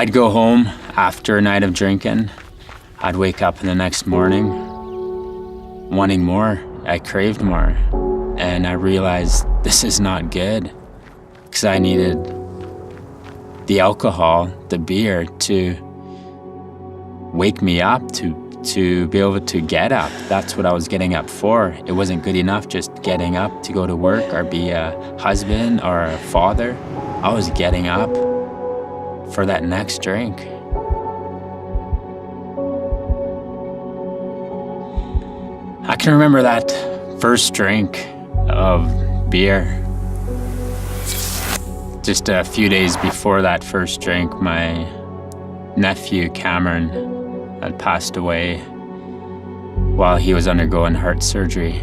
I'd go home after a night of drinking. I'd wake up in the next morning wanting more. I craved more. And I realized this is not good because I needed the alcohol, the beer, to wake me up, to be able to get up. That's what I was getting up for. It wasn't good enough just getting up to go to work or be a husband or a father. I was getting up for that next drink. I can remember that first drink of beer. Just a few days before that first drink, my nephew Cameron had passed away while he was undergoing heart surgery.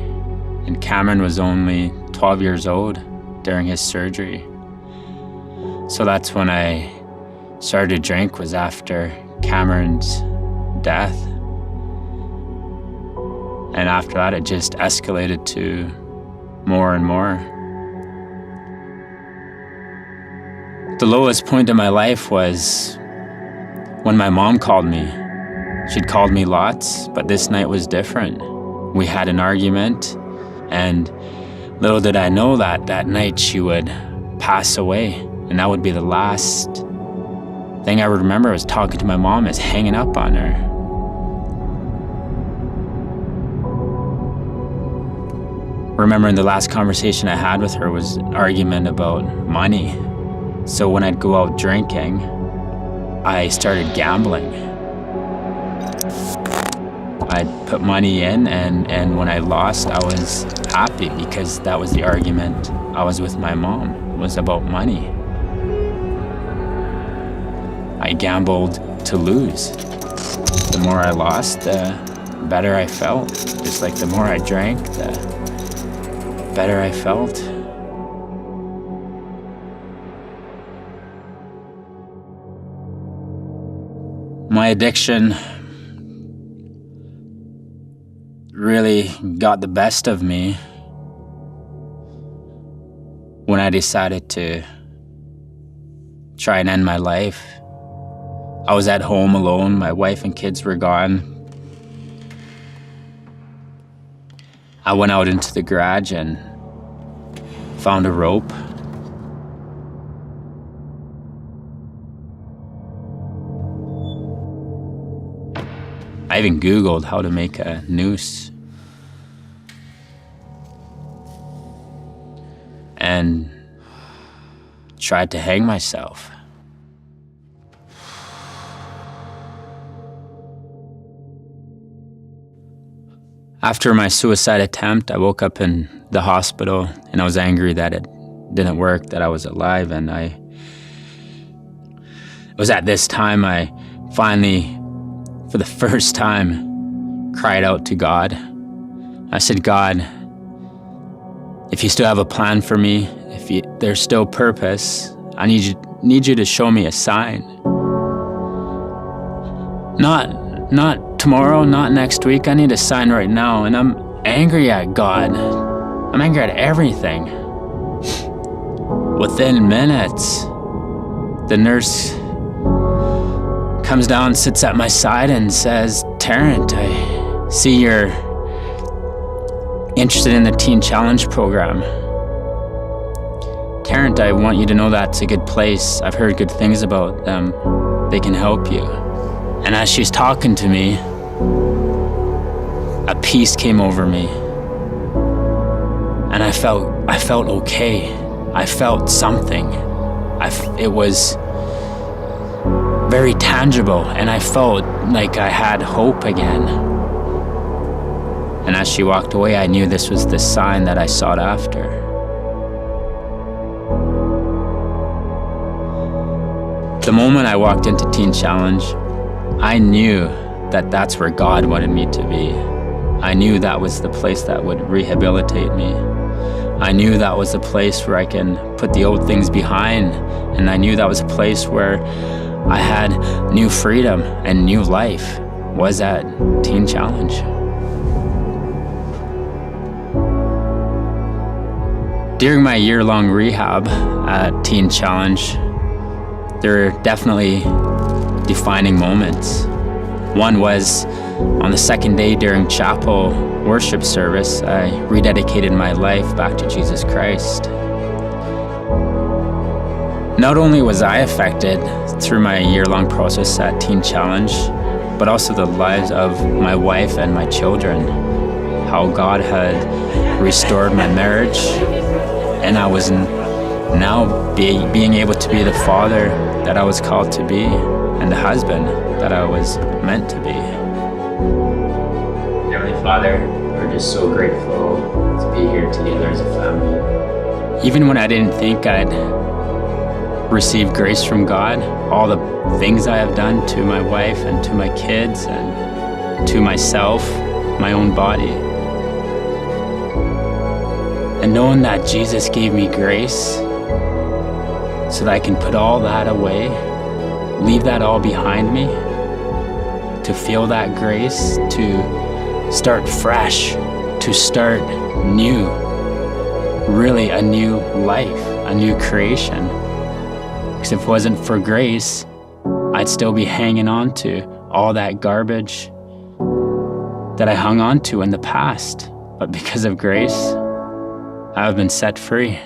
And Cameron was only 12 years old during his surgery. So that's when I started to drink, was after Cameron's death. And after that, it just escalated to more and more. The lowest point in my life was when my mom called me. She'd called me lots, but this night was different. We had an argument, and little did I know that that night she would pass away, and that would be the last thing I would remember was talking to my mom, is hanging up on her. Remembering the last conversation I had with her was an argument about money. So when I'd go out drinking, I started gambling. I'd put money in, and when I lost, I was happy because that was the argument I was with my mom. It was about money. I gambled to lose. The more I lost, the better I felt. Just like the more I drank, the better I felt. My addiction really got the best of me when I decided to try and end my life. I was at home alone, my wife and kids were gone. I went out into the garage and found a rope. I even Googled how to make a noose. And tried to hang myself. After my suicide attempt, I woke up in the hospital and I was angry that it didn't work, that I was alive. And it was at this time I finally, for the first time, cried out to God. I said, God, if you still have a plan for me, if there's still purpose, I need you to show me a sign. Not tomorrow, not next week. I need a sign right now. And I'm angry at God. I'm angry at everything. Within minutes, the nurse comes down, sits at my side and says, Tarrant, I see you're interested in the Teen Challenge program. Tarrant, I want you to know that's a good place. I've heard good things about them. They can help you. And as she's talking to me, a peace came over me. And I felt okay. I felt something. It was very tangible, and I felt like I had hope again. And as she walked away, I knew this was the sign that I sought after. The moment I walked into Teen Challenge, I knew that that's where God wanted me to be. I knew that was the place that would rehabilitate me. I knew that was a place where I can put the old things behind, and I knew that was a place where I had new freedom and new life, was at Teen Challenge. During my year-long rehab at Teen Challenge, there definitely defining moments. One was on the second day during chapel worship service, I rededicated my life back to Jesus Christ. Not only was I affected through my year-long process at Teen Challenge, but also the lives of my wife and my children. How God had restored my marriage, and I was now being able to be the father that I was called to be, and the husband that I was meant to be. Heavenly Father, we're just so grateful to be here together as a family. Even when I didn't think I'd receive grace from God, all the things I have done to my wife and to my kids and to myself, my own body. And knowing that Jesus gave me grace so that I can put all that away, leave that all behind me, to feel that grace, to start fresh, to start new, really a new life, a new creation. Because if it wasn't for grace, I'd still be hanging on to all that garbage that I hung on to in the past. But because of grace, I have been set free.